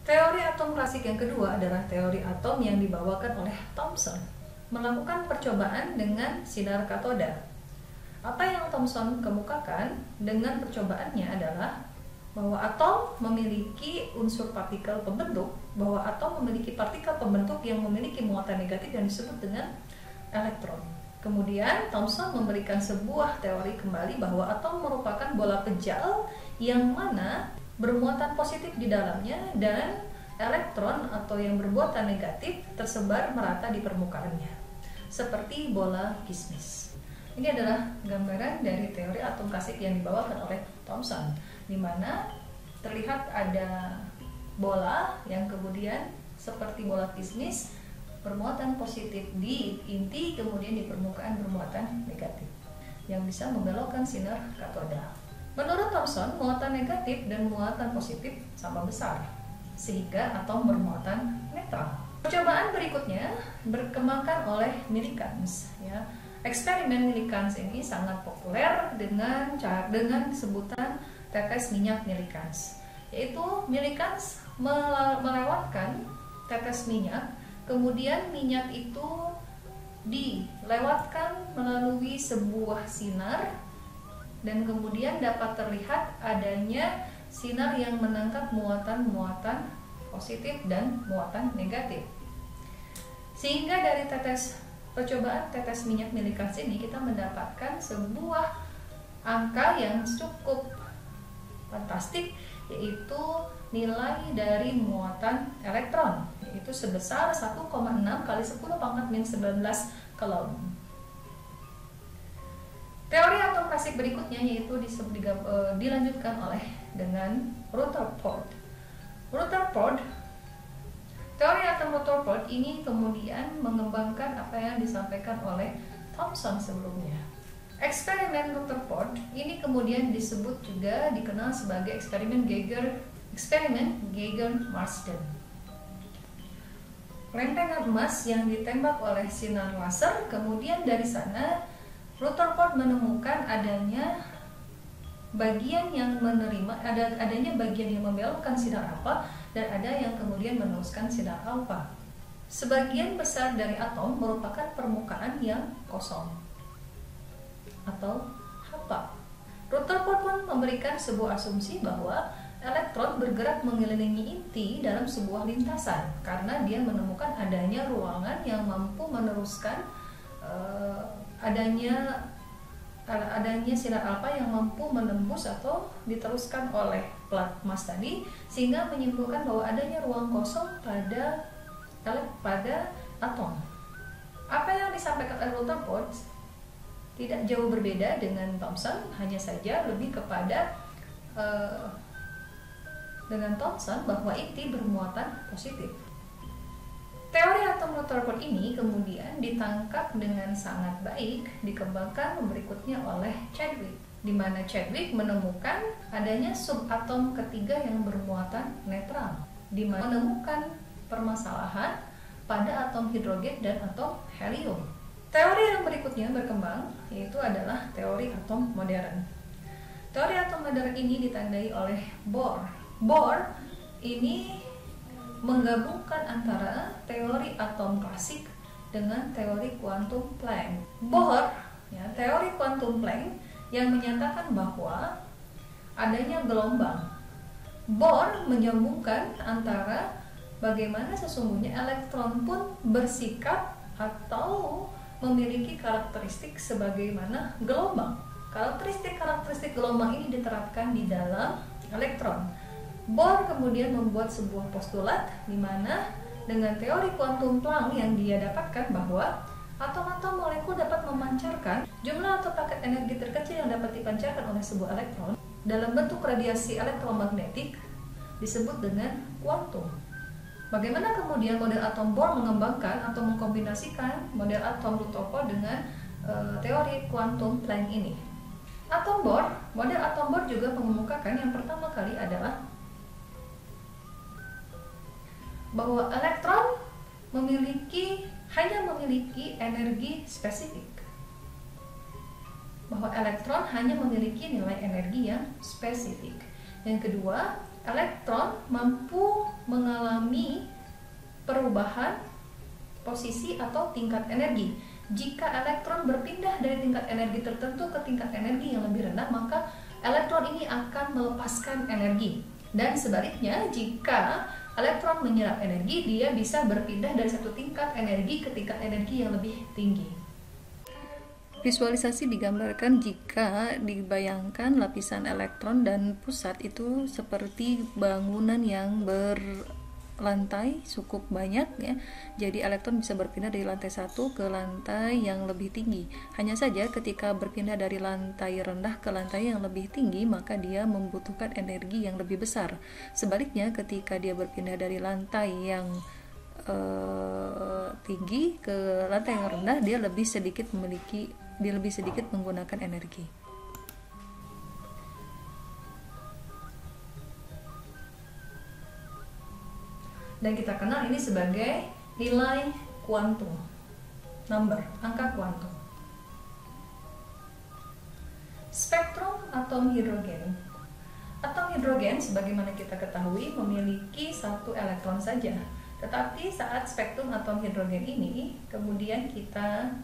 Teori atom klasik yang kedua adalah teori atom yang dibawakan oleh Thomson, melakukan percobaan dengan sinar katoda. Apa yang Thomson kemukakan dengan percobaannya adalah bahwa atom memiliki unsur partikel pembentuk, bahwa atom memiliki partikel pembentuk yang memiliki muatan negatif yang disebut dengan elektron. Kemudian Thomson memberikan sebuah teori kembali bahwa atom merupakan bola pejal yang mana bermuatan positif di dalamnya dan elektron atau yang bermuatan negatif tersebar merata di permukaannya, seperti bola kismis. Ini adalah gambaran dari teori atom klasik yang dibawakan oleh Thomson, di mana terlihat ada bola yang kemudian seperti bola kismis bermuatan positif di inti, kemudian di permukaan bermuatan negatif yang bisa membelokkan sinar katoda. Menurut Thomson, muatan negatif dan muatan positif sama besar, sehingga atom bermuatan netral. Percobaan berikutnya berkembangkan oleh Millikan. Eksperimen Millikan ini sangat populer dengan sebutan tetes minyak Millikan, yaitu Millikan melewatkan tetes minyak, kemudian minyak itu dilewatkan melalui sebuah sinar dan kemudian dapat terlihat adanya sinar yang menangkap muatan-muatan positif dan muatan negatif. Sehingga dari percobaan tetes minyak Millikan ini kita mendapatkan sebuah angka yang cukup fantastik, yaitu nilai dari muatan elektron, yaitu sebesar 1,6 kali 10 pangkat min 19 Coulomb. Teori atom klasik berikutnya yaitu dilanjutkan oleh dengan Rutherford. Teori atom Rutherford ini kemudian mengembangkan apa yang disampaikan oleh Thomson sebelumnya. Eksperimen Rutherford ini kemudian disebut juga dikenal sebagai eksperimen Geiger-Marsden. Lempengan emas yang ditembak oleh sinar laser, kemudian dari sana Rutherford menemukan adanya bagian yang membelokkan sinar alfa dan ada yang kemudian meneruskan sinar alfa. Sebagian besar dari atom merupakan permukaan yang kosong atau hampa. Rutherford pun memberikan sebuah asumsi bahwa elektron bergerak mengelilingi inti dalam sebuah lintasan karena dia menemukan adanya ruangan yang mampu meneruskan adanya sinar alfa yang mampu menembus atau diteruskan oleh plat emas tadi, sehingga menyimpulkan bahwa adanya ruang kosong pada atom. Apa yang disampaikan oleh Rutherford tidak jauh berbeda dengan Thomson, hanya saja lebih kepada dengan Thomson bahwa inti bermuatan positif. Teori atom Rutherford ini kemudian ditangkap dengan sangat baik, dikembangkan berikutnya oleh Chadwick, di mana Chadwick menemukan adanya subatom ketiga yang bermuatan netral, di mana menemukan permasalahan pada atom hidrogen dan atom helium. Teori yang berikutnya berkembang yaitu adalah teori atom modern. Teori atom modern ini ditandai oleh Bohr. Bohr ini menggabungkan antara teori atom klasik dengan teori kuantum Planck. Bohr, teori kuantum Planck yang menyatakan bahwa adanya gelombang. Bohr menyambungkan antara bagaimana sesungguhnya elektron pun bersikap atau memiliki karakteristik sebagaimana gelombang. Karakteristik gelombang ini diterapkan di dalam elektron. Bohr kemudian membuat sebuah postulat di mana dengan teori kuantum Planck yang dia dapatkan bahwa atom-atom molekul dapat memancarkan jumlah atau paket energi terkecil yang dapat dipancarkan oleh sebuah elektron dalam bentuk radiasi elektromagnetik disebut dengan kuantum. Bagaimana kemudian model atom Bohr mengembangkan atau mengkombinasikan model atom Rutherford dengan teori kuantum Planck ini? Model atom Bohr juga mengemukakan yang pertama kali adalah bahwa elektron hanya memiliki energi spesifik. Bahwa elektron hanya memiliki nilai energi yang spesifik. Yang kedua, elektron mampu mengalami perubahan posisi atau tingkat energi. Jika elektron berpindah dari tingkat energi tertentu ke tingkat energi yang lebih rendah, maka elektron ini akan melepaskan energi. Dan sebaliknya, jika elektron menyerap energi, dia bisa berpindah dari satu tingkat energi ke tingkat energi yang lebih tinggi. Visualisasi digambarkan jika dibayangkan lapisan elektron dan pusat itu seperti bangunan yang berlantai cukup banyak ya. Jadi elektron bisa berpindah dari lantai satu ke lantai yang lebih tinggi. Hanya saja ketika berpindah dari lantai rendah ke lantai yang lebih tinggi, maka dia membutuhkan energi yang lebih besar. Sebaliknya, ketika dia berpindah dari lantai yang tinggi ke lantai yang rendah, dia lebih sedikit menggunakan energi. Dan kita kenal ini sebagai nilai kuantum, angka kuantum. Spektrum atom hidrogen. Atom hidrogen sebagaimana kita ketahui memiliki satu elektron saja. Tetapi saat spektrum atom hidrogen ini kemudian kita